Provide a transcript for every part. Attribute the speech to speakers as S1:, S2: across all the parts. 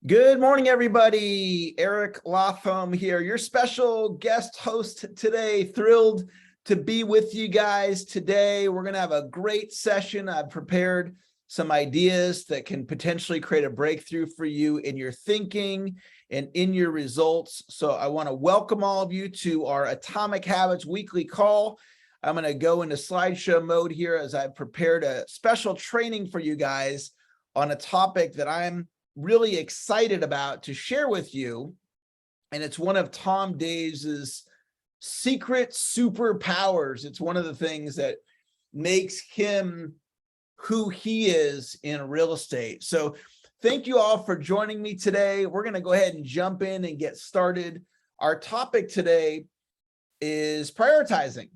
S1: Good morning, everybody. Eric Lotham here, your special guest host today. Thrilled to be with you guys today. We're going to have a great session. I've prepared some ideas that can potentially create a breakthrough for you in your thinking and in your results. So I want to welcome all of you to our Atomic Habits weekly call. I'm going to go into slideshow mode here as I've prepared a special training for you guys on a topic that I'm really excited about to share with you. And it's one of Tom Daves's secret superpowers. It's one of the things that makes him who he is in real estate. So thank you all for joining me today. We're going to go ahead and jump in and get started. Our topic today is prioritizing,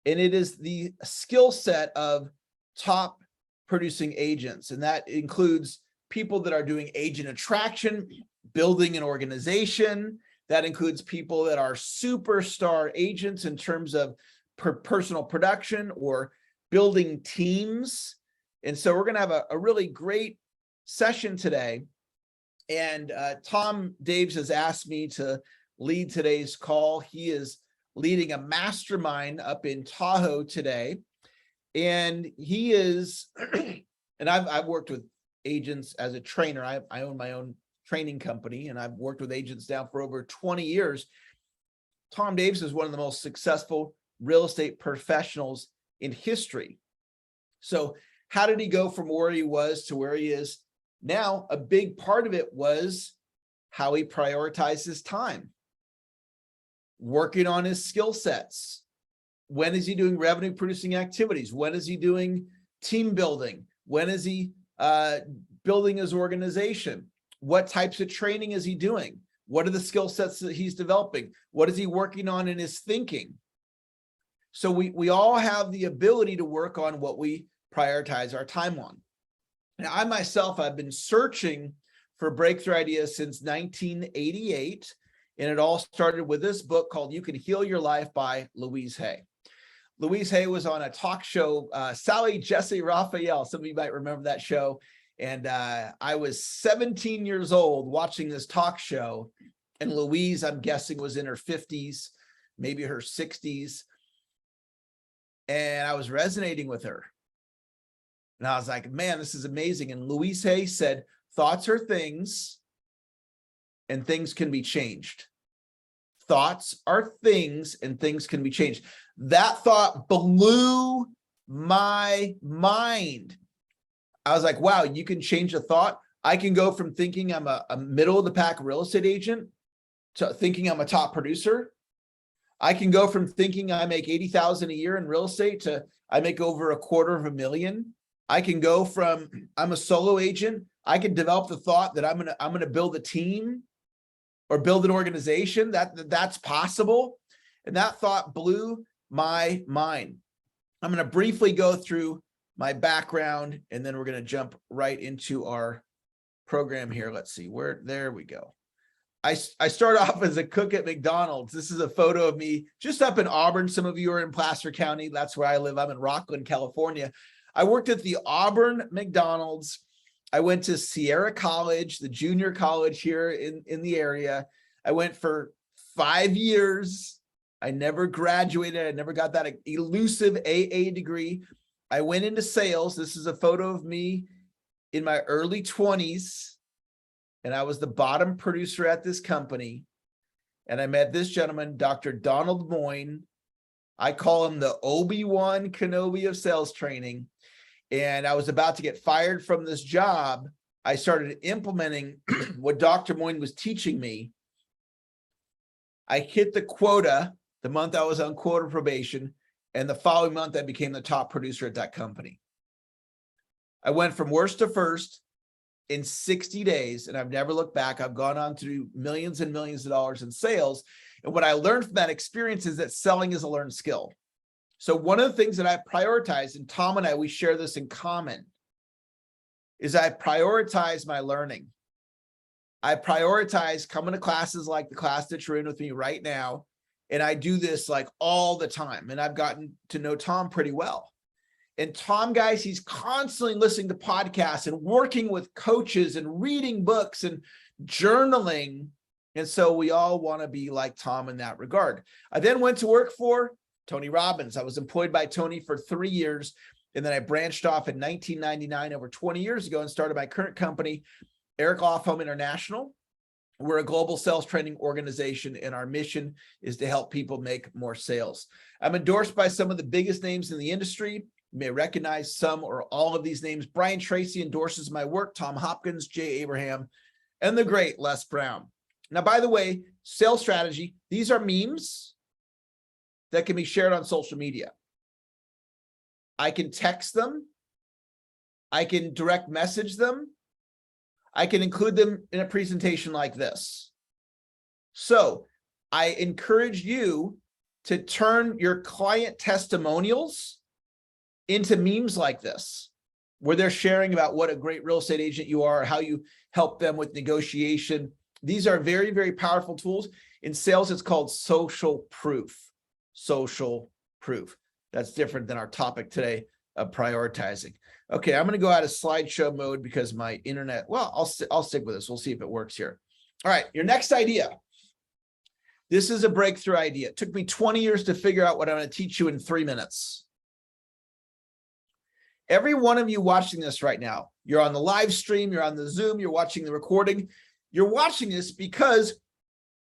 S1: and it is the skill set of top producing agents. And that includes people that are doing agent attraction, building an organization. That includes people that are superstar agents in terms of personal production or building teams. And so we're going to have a really great session today. And Tom Daves has asked me to lead today's call. He is leading a mastermind up in Tahoe today. And he is, and I've worked with agents as a trainer. I own my own training company, and I've worked with agents now for over 20 years. Tom Daves is one of the most successful real estate professionals in history. So how did he go from where he was to where he is now? A big part of it was how he prioritized his time, working on his skill sets. When is he doing revenue producing activities? When is he doing team building? When is he building his organization? What types of training is he doing? What are the skill sets that he's developing? What is he working on in his thinking? So we all have the ability to work on what we prioritize our time on. Now, I myself, I've been searching for breakthrough ideas since 1988, and it all started with this book called You Can Heal Your Life by Louise Hay. Louise Hay was on a talk show, Sally Jessy Raphael. Some of you might remember that show. And I was 17 years old watching this talk show. And Louise, I'm guessing, was in her 50s, maybe her 60s. And I was resonating with her. And I was like, man, this is amazing. And Louise Hay said, thoughts are things, and things can be changed. Thoughts are things, and things can be changed. That thought blew my mind. I was like, wow, you can change a thought. I can go from thinking I'm a middle of the pack real estate agent to thinking I'm a top producer. I can go from thinking I make $80,000 a year in real estate to I make over $250,000. I can go from I'm a solo agent. I can develop the thought that I'm gonna build a team or build an organization. That's possible. And that thought blew my mind. I'm going to briefly go through my background, and then we're going to jump right into our program here. Let's see there we go. I start off as a cook at McDonald's. This is a photo of me just up in Auburn. Some of you are in Placer County. That's where I live. I'm in Rockland, California. I worked at the Auburn McDonald's. I went to Sierra College, the junior college here in the area. I went for 5 years. I never graduated. I never got that elusive AA degree. I went into sales. This is a photo of me in my early 20s. And I was the bottom producer at this company. And I met this gentleman, Dr. Donald Moyne. I call him the Obi-Wan Kenobi of sales training. And I was about to get fired from this job. I started implementing what Dr. Moyne was teaching me. I hit the quota the month I was on quota probation, and the following month I became the top producer at that company. I went from worst to first in 60 days, and I've never looked back. I've gone on to do millions and millions of dollars in sales. And what I learned from that experience is that selling is a learned skill. So one of the things that I prioritize, and Tom and I, we share this in common, is I prioritize my learning. I prioritize coming to classes like the class that you're in with me right now. And I do this like all the time. And I've gotten to know Tom pretty well. And Tom, guys, he's constantly listening to podcasts and working with coaches and reading books and journaling. And so we all want to be like Tom in that regard. I then went to work for Tony Robbins. I was employed by Tony for 3 years. And then I branched off in 1999, over 20 years ago, and started my current company, Eric Lothholm International. We're a global sales training organization, and our mission is to help people make more sales. I'm endorsed by some of the biggest names in the industry. You may recognize some or all of these names. Brian Tracy endorses my work, Tom Hopkins, Jay Abraham, and the great Les Brown. Now, by the way, sales strategy, these are memes that can be shared on social media. I can text them. I can direct message them. I can include them in a presentation like this. So I encourage you to turn your client testimonials into memes like this, where they're sharing about what a great real estate agent you are, how you help them with negotiation. These are very, very powerful tools. In sales, it's called social proof. Social proof. That's different than our topic today of prioritizing. Okay, I'm going to go out of slideshow mode because my internet, well, I'll stick with this. We'll see if it works here. All right, your next idea. This is a breakthrough idea. It took me 20 years to figure out what I'm going to teach you in 3 minutes. Every one of you watching this right now, you're on the live stream, you're on the Zoom, you're watching the recording. You're watching this because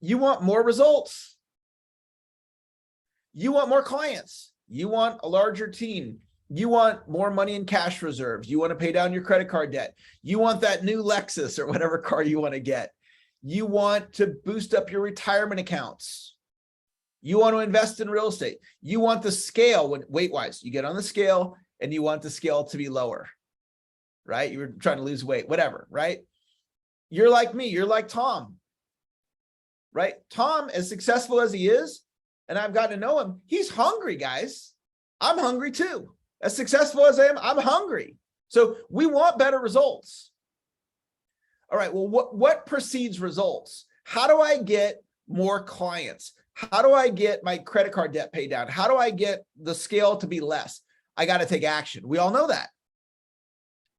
S1: you want more results. You want more clients. You want a larger team. You want more money in cash reserves. You want to pay down your credit card debt. You want that new Lexus or whatever car you want to get. You want to boost up your retirement accounts. You want to invest in real estate. You want the scale, when weight-wise, you get on the scale and you want the scale to be lower, right? You're trying to lose weight, whatever, right? You're like me. You're like Tom, right? Tom, as successful as he is, and I've gotten to know him, he's hungry, guys. I'm hungry too. As successful as I am, I'm hungry. So we want better results. All right, well, what precedes results? How do I get more clients? How do I get my credit card debt paid down? How do I get the scale to be less? I got to take action. We all know that.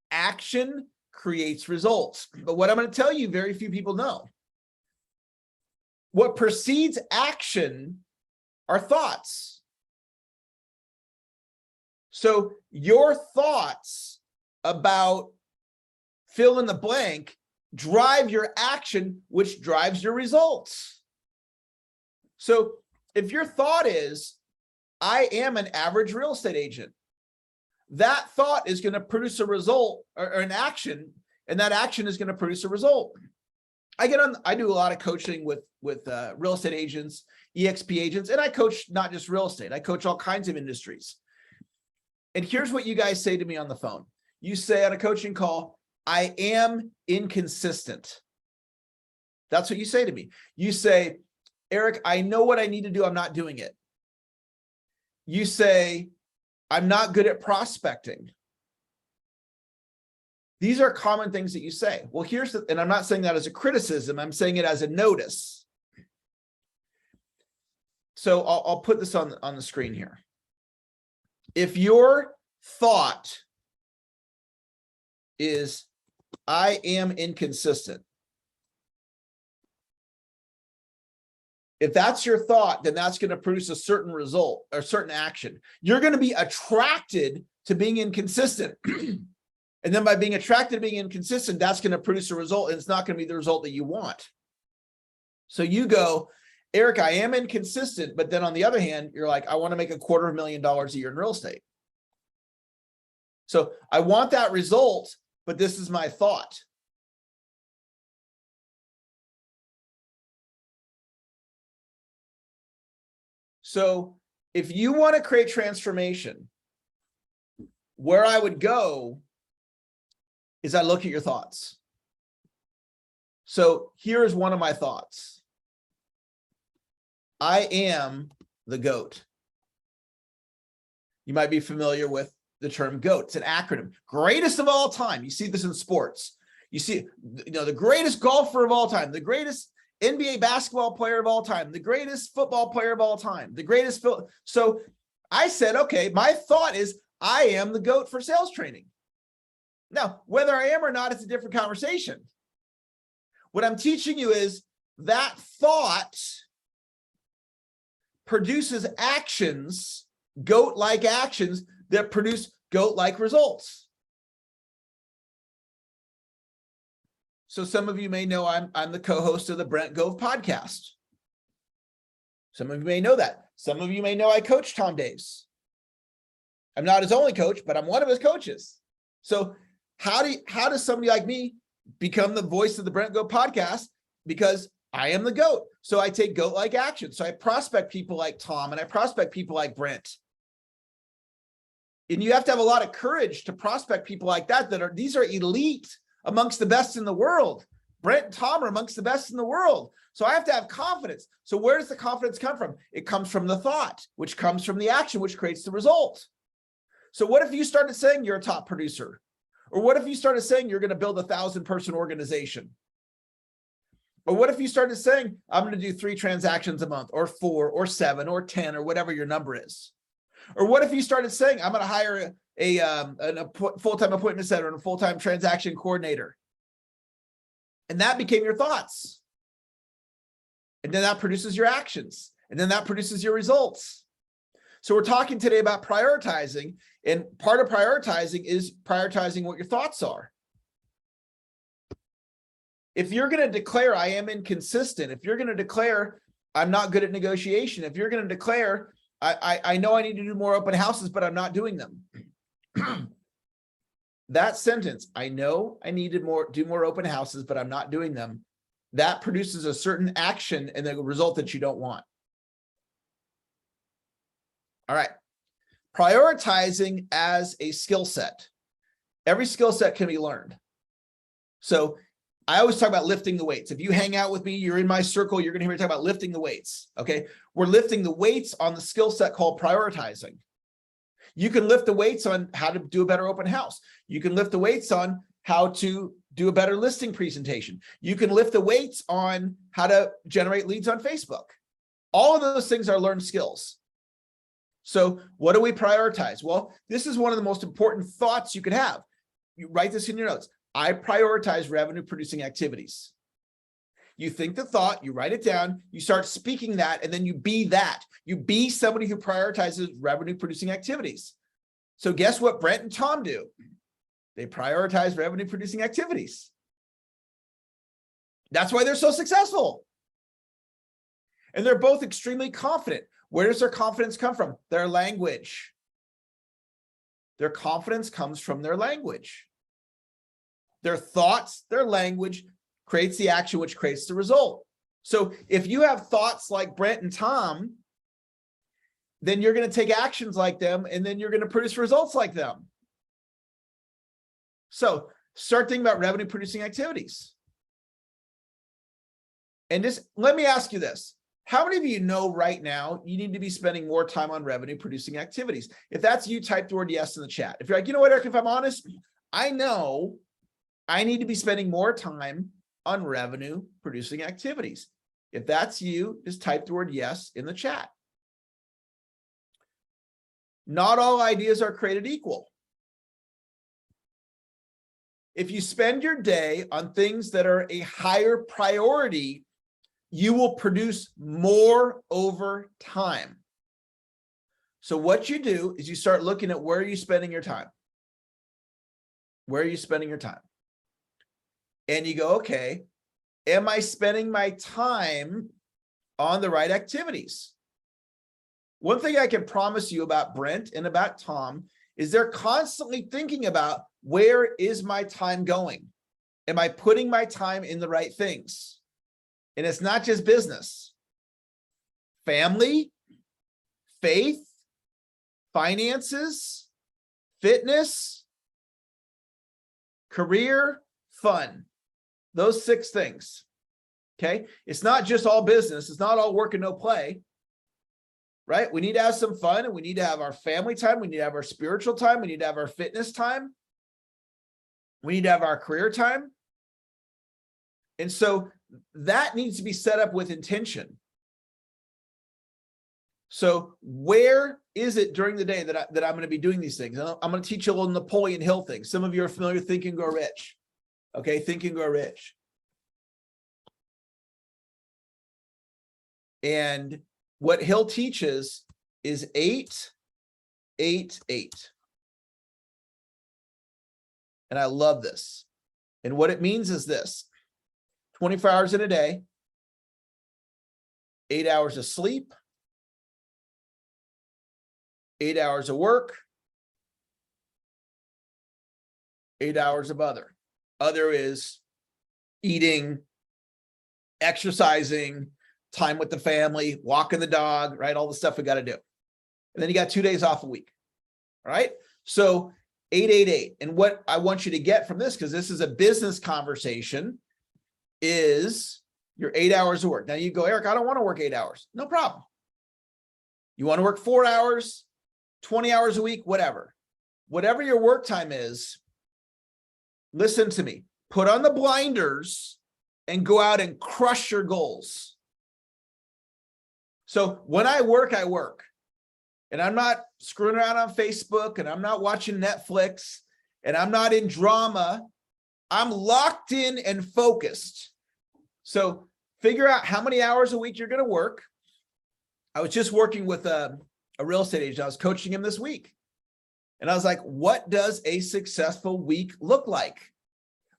S1: Action creates results. But what I'm going to tell you, very few people know. What precedes action are thoughts. So your thoughts about fill in the blank drive your action, which drives your results. So if your thought is, I am an average real estate agent, that thought is going to produce a result or an action, and that action is going to produce a result. I do a lot of coaching with real estate agents, EXP agents, and I coach not just real estate. I coach all kinds of industries. And here's what you guys say to me on the phone. You say on a coaching call, I am inconsistent. That's what you say to me. You say, Eric, I know what I need to do. I'm not doing it. You say, I'm not good at prospecting. These are common things that you say. Well, and I'm not saying that as a criticism. I'm saying it as a notice. So I'll put this on the screen here. If your thought is, I am inconsistent, if that's your thought, then that's going to produce a certain result or certain action. You're going to be attracted to being inconsistent. And then by being attracted to being inconsistent, that's going to produce a result, and it's not going to be the result that you want. So you go, Eric, I am inconsistent, but then on the other hand, you're like, I want to make $250,000 a year in real estate. So I want that result, but this is my thought. So if you want to create transformation, where I would go is I look at your thoughts. So here's one of my thoughts. I am the GOAT. You might be familiar with the term GOAT. It's an acronym. Greatest of all time. You see this in sports. You see, the greatest golfer of all time, the greatest NBA basketball player of all time, the greatest football player of all time, the greatest. So I said, okay, my thought is I am the GOAT for sales training. Now, whether I am or not, it's a different conversation. What I'm teaching you is that thought produces actions, goat-like actions that produce goat-like results. So some of you may know I'm the co-host of the Brent Gove podcast. Some of you may know that. Some of you may know I coach Tom Daves. I'm not his only coach, but I'm one of his coaches. So how does somebody like me become the voice of the Brent Gove podcast? Because I am the GOAT. So I take GOAT-like action. So I prospect people like Tom and I prospect people like Brent. And you have to have a lot of courage to prospect people like that, these are elite amongst the best in the world. Brent and Tom are amongst the best in the world. So I have to have confidence. So where does the confidence come from? It comes from the thought, which comes from the action, which creates the result. So what if you started saying you're a top producer? Or what if you started saying you're going to build a 1,000-person organization? Or what if you started saying, I'm going to do 3 transactions a month, or 4, or 7, or 10, or whatever your number is? Or what if you started saying, I'm going to hire a full-time appointment setter and a full-time transaction coordinator? And that became your thoughts. And then that produces your actions. And then that produces your results. So we're talking today about prioritizing. And part of prioritizing is prioritizing what your thoughts are. If you're going to declare, I am inconsistent, if you're going to declare, I'm not good at negotiation, if you're going to declare, I know I need to do more open houses, but I'm not doing them. That sentence, I know I need to do more open houses, but I'm not doing them. That produces a certain action and the result that you don't want. All right. Prioritizing as a skill set. Every skill set can be learned. So I always talk about lifting the weights. If you hang out with me, you're in my circle, you're going to hear me talk about lifting the weights. Okay. We're lifting the weights on the skill set called prioritizing. You can lift the weights on how to do a better open house. You can lift the weights on how to do a better listing presentation. You can lift the weights on how to generate leads on Facebook. All of those things are learned skills. So what do we prioritize? Well, this is one of the most important thoughts you could have. You write this in your notes. I prioritize revenue producing activities. You think the thought, you write it down, you start speaking that, and then you be that. You be somebody who prioritizes revenue producing activities. So guess what Brent and Tom do? They prioritize revenue producing activities. That's why they're so successful. And they're both extremely confident. Where does their confidence come from? Their language. Their confidence comes from their language. Their thoughts, their language creates the action, which creates the result. So if you have thoughts like Brent and Tom, then you're going to take actions like them, and then you're going to produce results like them. So start thinking about revenue producing activities. And just let me ask you this. How many of you know right now you need to be spending more time on revenue producing activities? If that's you, type the word yes in the chat. If you're like, you know what, Eric, if I'm honest, I know I need to be spending more time on revenue producing activities. If that's you, just type the word yes in the chat. Not all ideas are created equal. If you spend your day on things that are a higher priority, you will produce more over time. So what you do is you start looking at where are you spending your time? Where are you spending your time? And you go, okay, am I spending my time on the right activities? One thing I can promise you about Brent and about Tom is they're constantly thinking about, where is my time going? Am I putting my time in the right things? And it's not just business. Family, faith, finances, fitness, career, fun. Those 6 things. Okay. It's not just all business. It's not all work and no play. Right? We need to have some fun, and we need to have our family time. We need to have our spiritual time. We need to have our fitness time. We need to have our career time. And so that needs to be set up with intention. So where is it during the day that I'm going to be doing these things? I'm going to teach you a little Napoleon Hill thing. Some of you are familiar with Think and Grow Rich. Okay, Think and Grow Rich. And what Hill teaches is 8, 8, 8. And I love this. And what it means is this: 24 hours in a day, 8 hours of sleep, 8 hours of work, 8 hours of other. Other is eating, exercising, time with the family, walking the dog, right? All the stuff we got to do. And then you got 2 days off a week. All right. So 8, 8, 8. And what I want you to get from this, because this is a business conversation, is your 8 hours of work. Now you go, Eric, I don't want to work 8 hours. No problem. You want to work 4 hours, 20 hours a week, whatever. Whatever your work time is, listen to me. Put on the blinders and go out and crush your goals. So when I work, I work. And I'm not screwing around on Facebook, and I'm not watching Netflix, and I'm not in drama. I'm locked in and focused. So figure out how many hours a week you're going to work. I was just working with a real estate agent. I was coaching him this week. And I was like, what does a successful week look like?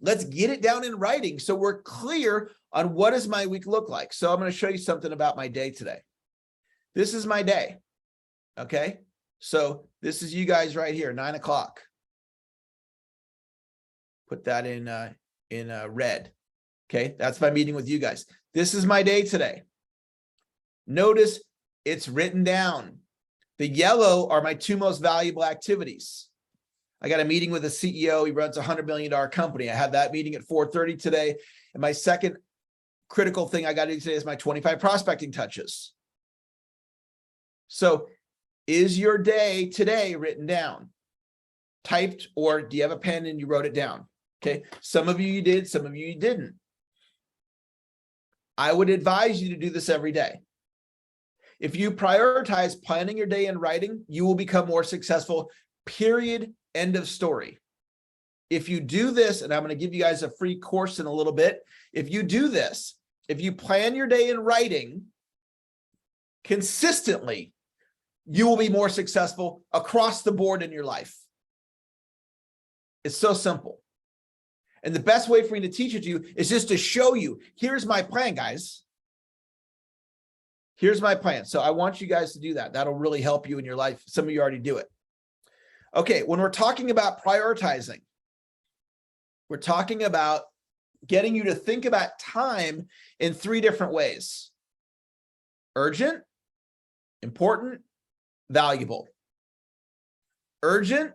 S1: Let's get it down in writing so we're clear on what does my week look like. So I'm going to show you something about my day today. This is my day. Okay. So this is you guys right here, 9 o'clock. Put that in red. Okay. That's my meeting with you guys. This is my day today. Notice it's written down. The yellow are my 2 most valuable activities. I got a meeting with a CEO. He runs a $100 million company. I had that meeting at 4:30 today. And my second critical thing I got to do today is my 25 prospecting touches. So is your day today written down, typed, or do you have a pen and you wrote it down? Okay. Some of you did, some of you didn't. I would advise you to do this every day. If you prioritize planning your day and writing, you will become more successful, period, end of story. If you do this, and I'm going to give you guys a free course in a little bit. If you do this, if you plan your day in writing consistently, you will be more successful across the board in your life. It's so simple. And the best way for me to teach it to you is just to show you, here's my plan, guys. Here's my plan. So I want you guys to do that. That'll really help you in your life. Some of you already do it. Okay, when we're talking about prioritizing, we're talking about getting you to think about time in 3 different ways: urgent, important, valuable. Urgent,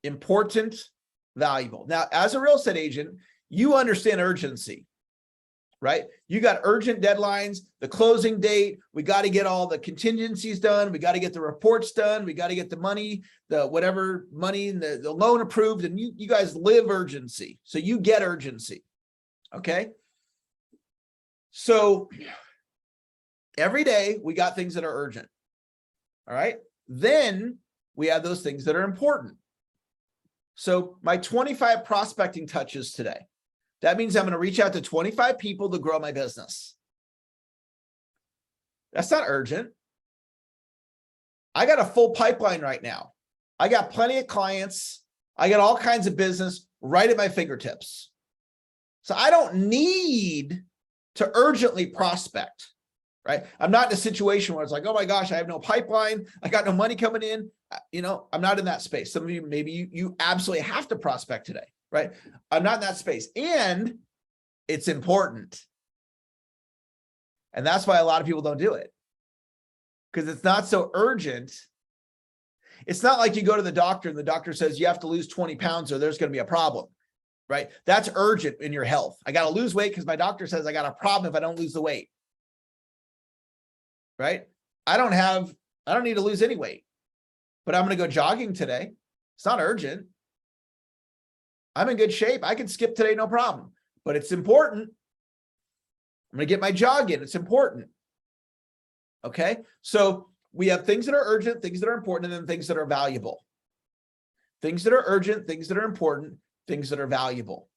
S1: important, valuable. Now, as a real estate agent, you understand urgency, right? You got urgent deadlines, the closing date. We got to get all the contingencies done. We got to get the reports done. We got to get the money, the whatever money, and the loan approved. And you guys live urgency. So you get urgency. Okay. So every day we got things that are urgent. All right. Then we have those things that are important. So my 25 prospecting touches today. That means I'm going to reach out to 25 people to grow my business. That's not urgent. I got a full pipeline right now. I got plenty of clients. I got all kinds of business right at my fingertips. So I don't need to urgently prospect, right? I'm not in a situation where it's like, oh my gosh, I have no pipeline. I got no money coming in. You know, I'm not in that space. Some of you, maybe you absolutely have to prospect today, right? I'm not in that space. And it's important. And that's why a lot of people don't do it, because it's not so urgent. It's not like you go to the doctor and the doctor says you have to lose 20 pounds or there's going to be a problem, right? That's urgent in your health. I got to lose weight because my doctor says I got a problem if I don't lose the weight, right? I don't need to lose any weight, but I'm going to go jogging today. It's not urgent. I'm in good shape. I can skip today, no problem, but it's important. I'm going to get my jog in. It's important. Okay. So we have things that are urgent, things that are important, and then things that are valuable. Things that are urgent, things that are important, things that are valuable.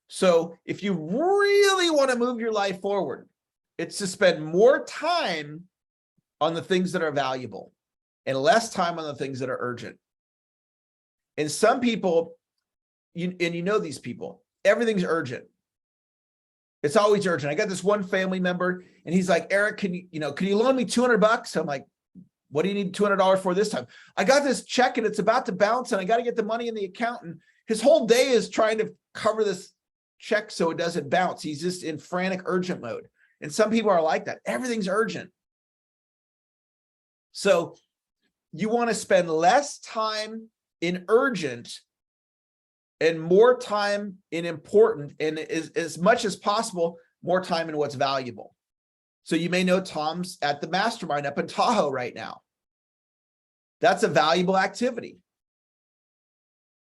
S1: So if you really want to move your life forward, It's to spend more time on the things that are valuable and less time on the things that are urgent. And some people, you know these people, everything's urgent. It's always urgent. I got this one family member and he's like, Eric, can you loan me $200? I'm like, what do you need $200 for this time? I got this check and it's about to bounce and I got to get the money in the account. And his whole day is trying to cover this check so it doesn't bounce. He's just in frantic urgent mode. And some people are like that. Everything's urgent. So you want to spend less time in urgent and more time in important, and as much as possible, more time in what's valuable. So you may know Tom's at the mastermind up in Tahoe right now. That's a valuable activity,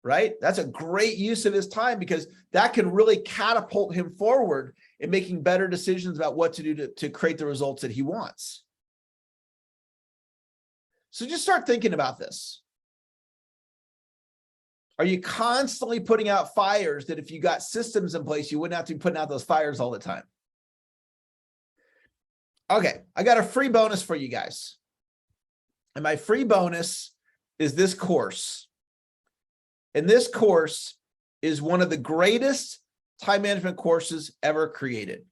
S1: right? That's a great use of his time because that can really catapult him forward in making better decisions about what to do to create the results that he wants. So just start thinking about this. Are you constantly putting out fires that if you got systems in place, you wouldn't have to be putting out those fires all the time? Okay, I got a free bonus for you guys. And my free bonus is this course. And this course is one of the greatest time management courses ever created.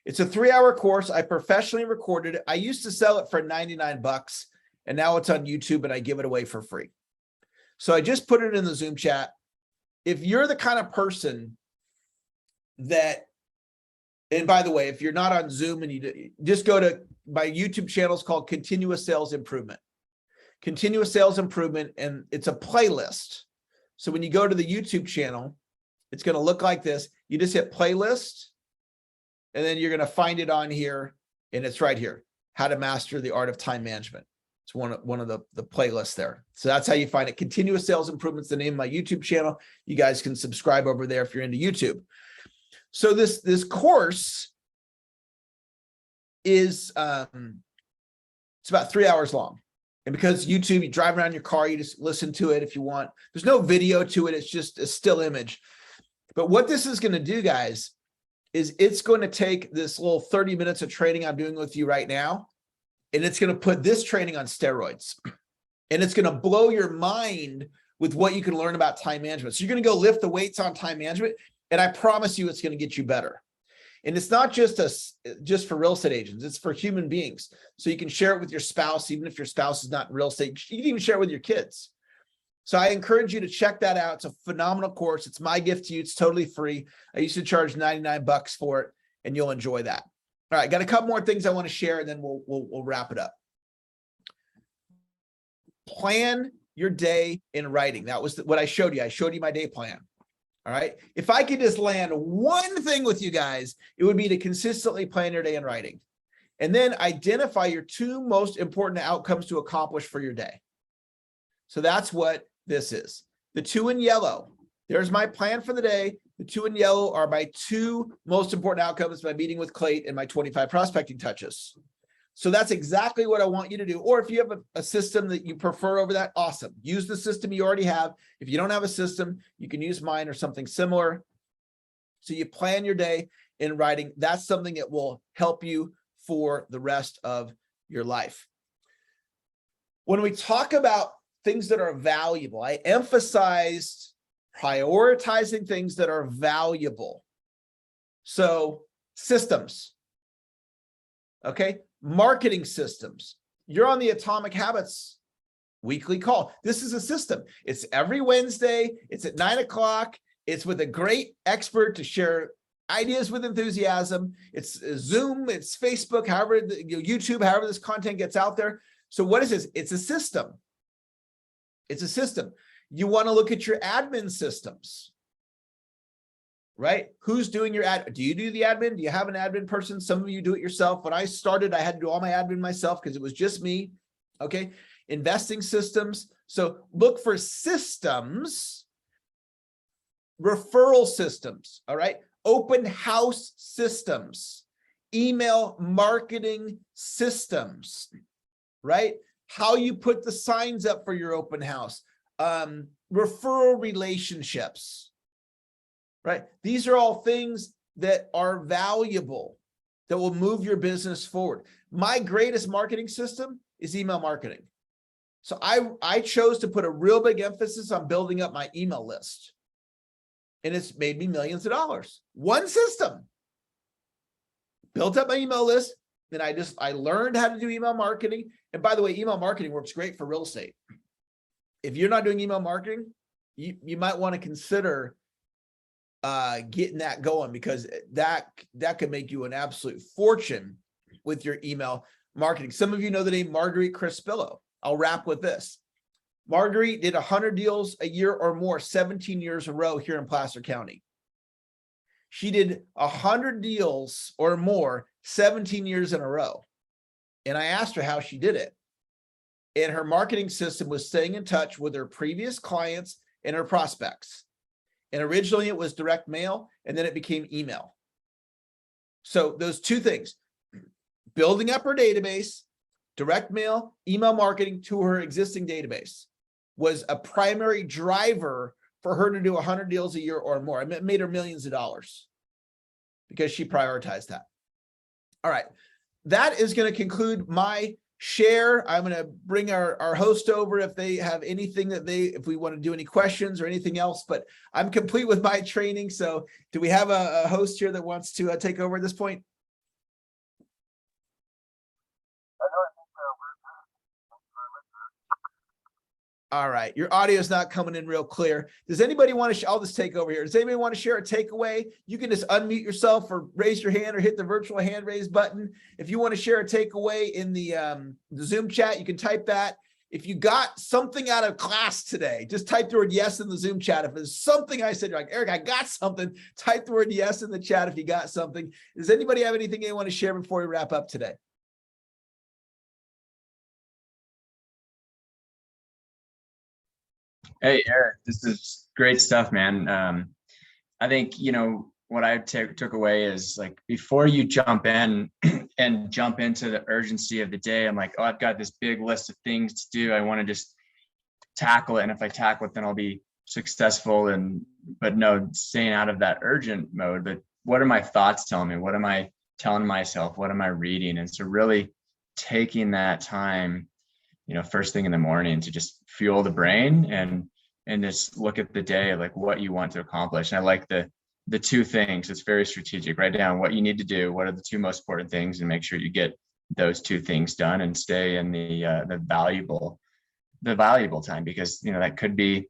S1: It's a 3-hour course. I professionally recorded it. I used to sell it for 99 bucks, and now it's on YouTube and I give it away for free. So I just put it in the Zoom chat. If you're the kind of person that, and by the way, if you're not on Zoom and you just go to my YouTube channel, it's called Continuous Sales Improvement. Continuous Sales Improvement, and it's a playlist. So when you go to the YouTube channel, it's going to look like this. You just hit playlist, and then you're going to find it on here, and it's right here, How to Master the Art of Time Management. It's one of the playlists there. So that's how you find it. Continuous Sales Improvement's the name of my YouTube channel. You guys can subscribe over there if you're into YouTube. So this course is it's about 3 hours long. And because YouTube, you drive around your car, you just listen to it if you want. There's no video to it. It's just a still image. But what this is going to do, guys, is it's going to take this little 30 minutes of training I'm doing with you right now, and it's going to put this training on steroids. And it's going to blow your mind with what you can learn about time management. So you're going to go lift the weights on time management, and I promise you it's going to get you better. And it's not just for real estate agents, it's for human beings. So you can share it with your spouse, even if your spouse is not in real estate. You can even share it with your kids. So I encourage you to check that out. It's a phenomenal course. It's my gift to you. It's totally free. I used to charge 99 bucks for it, and you'll enjoy that. All right, got a couple more things I want to share, and then we'll wrap it up. Plan your day in writing. That was what I showed you. I showed you my day plan. All right. If I could just land one thing with you guys, it would be to consistently plan your day in writing. And then identify your 2 most important outcomes to accomplish for your day. So that's what this is. The 2 in yellow. There's my plan for the day. The 2 in yellow are my 2 most important outcomes by meeting with Clayton and my 25 prospecting touches. So that's exactly what I want you to do. Or if you have a system that you prefer over that, awesome. Use the system you already have. If you don't have a system, you can use mine or something similar. So you plan your day in writing. That's something that will help you for the rest of your life. When we talk about things that are valuable, I emphasized prioritizing things that are valuable. So systems, okay? Marketing systems. You're on the Atomic Habits weekly call. This is a system. It's every Wednesday. It's at 9 o'clock. It's with a great expert to share ideas with enthusiasm. It's Zoom, it's Facebook, however, YouTube, however this content gets out there. So what is this? It's a system. It's a system. You want to look at your admin systems, right? Who's doing your ad? Do you do the admin? Do you have an admin person? Some of you do it yourself. When I started, I had to do all my admin myself because it was just me. Okay. Investing systems. So look for systems, referral systems. All right. Open house systems, email marketing systems, right? How you put the signs up for your open house, referral relationships. Right? These are all things that are valuable. that will move your business forward. My greatest marketing system is email marketing. So I chose to put a real big emphasis on building up my email list. And it's made me millions of dollars. One system. Built up my email list. Then I learned how to do email marketing. And by the way, email marketing works great for real estate. If you're not doing email marketing, you might want to consider getting that going, because that could make you an absolute fortune with your email marketing. Some of you know the name Marguerite Crispillo. I'll wrap with this. Marguerite did 100 deals a year or more, 17 years in a row here in Placer County. She did 100 deals or more, 17 years in a row. And I asked her how she did it. And her marketing system was staying in touch with her previous clients and her prospects. And originally it was direct mail, and then it became email. So those two things, building up her database, direct mail, email marketing to her existing database, was a primary driver for her to do 100 deals a year or more. It made her millions of dollars because she prioritized that. All right. That is going to conclude my share. I'm going to bring our host over if they have anything if we want to do any questions or anything else, but I'm complete with my training. So do we have a host here that wants to take over at this point? All right, your audio is not coming in real clear. Does anybody want to, I'll just take over here. Does anybody want to share a takeaway? You can just unmute yourself or raise your hand or hit the virtual hand raise button. If you want to share a takeaway in the Zoom chat, you can type that. If you got something out of class today, just type the word yes in the Zoom chat. If there's something I said, you're like, Eric, I got something, type the word yes in the chat if you got something. Does anybody have anything they want to share before we wrap up today?
S2: Hey, Eric, this is great stuff, man. I think, what I took away is, like, before you jump in and jump into the urgency of the day, I'm like, oh, I've got this big list of things to do. I want to just tackle it. And if I tackle it, then I'll be successful. But no, staying out of that urgent mode. But what are my thoughts telling me? What am I telling myself? What am I reading? And so really taking that time, first thing in the morning to just fuel the brain and just look at the day, like what you want to accomplish. And I like the two things. It's very strategic. Write down what you need to do, what are the two most important things, and make sure you get those two things done and stay in the valuable time, because it could be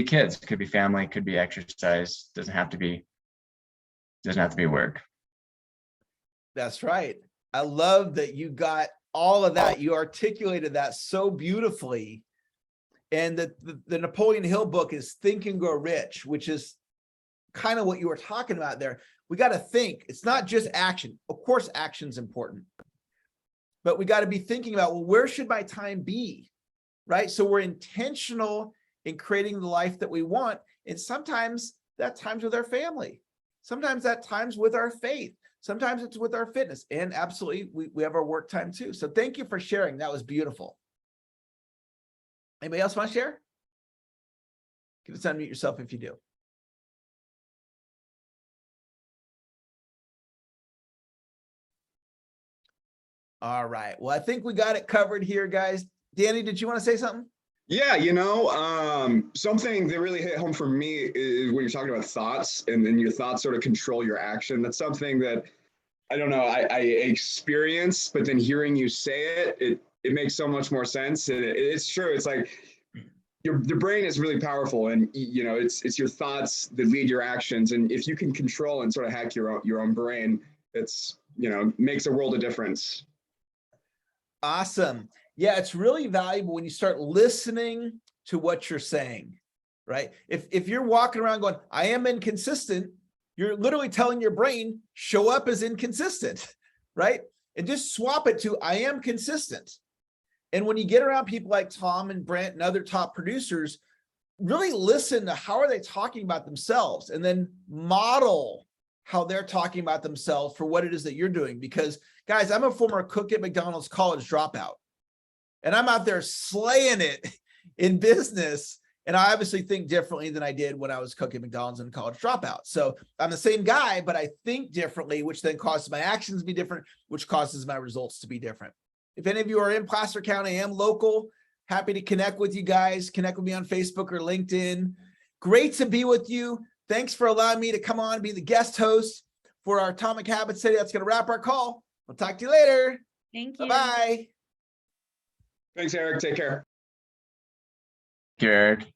S2: kids, it could be family, it could be exercise, doesn't have to be work.
S1: That's right. I love that you got all of that. You articulated that so beautifully. And the Napoleon Hill book is Think and Grow Rich, which is kind of what you were talking about there. We got to think. It's not just action. Of course, action's important. But we got to be thinking about, well, where should my time be? Right? So we're intentional in creating the life that we want. And sometimes that time's with our family. Sometimes that time's with our faith. Sometimes it's with our fitness. And absolutely, we have our work time too. So thank you for sharing. That was beautiful. Anybody else want to share? You can just unmute yourself if you do. All right. Well, I think we got it covered here, guys. Danny, did you want to say something?
S3: Yeah, something that really hit home for me is when you're talking about thoughts, and then your thoughts sort of control your action. That's something that I don't know, I experience, but then hearing you say it makes so much more sense. And it's true. It's like your brain is really powerful, and it's your thoughts that lead your actions. And if you can control and sort of hack your own brain, it's makes a world of difference.
S1: Awesome. Yeah, it's really valuable when you start listening to what you're saying, right? If you're walking around going, I am inconsistent, you're literally telling your brain, show up as inconsistent, right? And just swap it to, I am consistent. And when you get around people like Tom and Brent and other top producers, really listen to how are they talking about themselves, and then model how they're talking about themselves for what it is that you're doing. Because guys, I'm a former cook at McDonald's college dropout, and I'm out there slaying it in business. And I obviously think differently than I did when I was cooking McDonald's and college dropout. So I'm the same guy, but I think differently, which then causes my actions to be different, which causes my results to be different. If any of you are in Placer County, I am local. Happy to connect with you guys. Connect with me on Facebook or LinkedIn. Great to be with you. Thanks for allowing me to come on and be the guest host for our Atomic Habits today. That's going to wrap our call. We'll talk to you later.
S4: Thank you.
S1: Bye-bye.
S3: Thanks, Eric. Take care.
S2: Eric.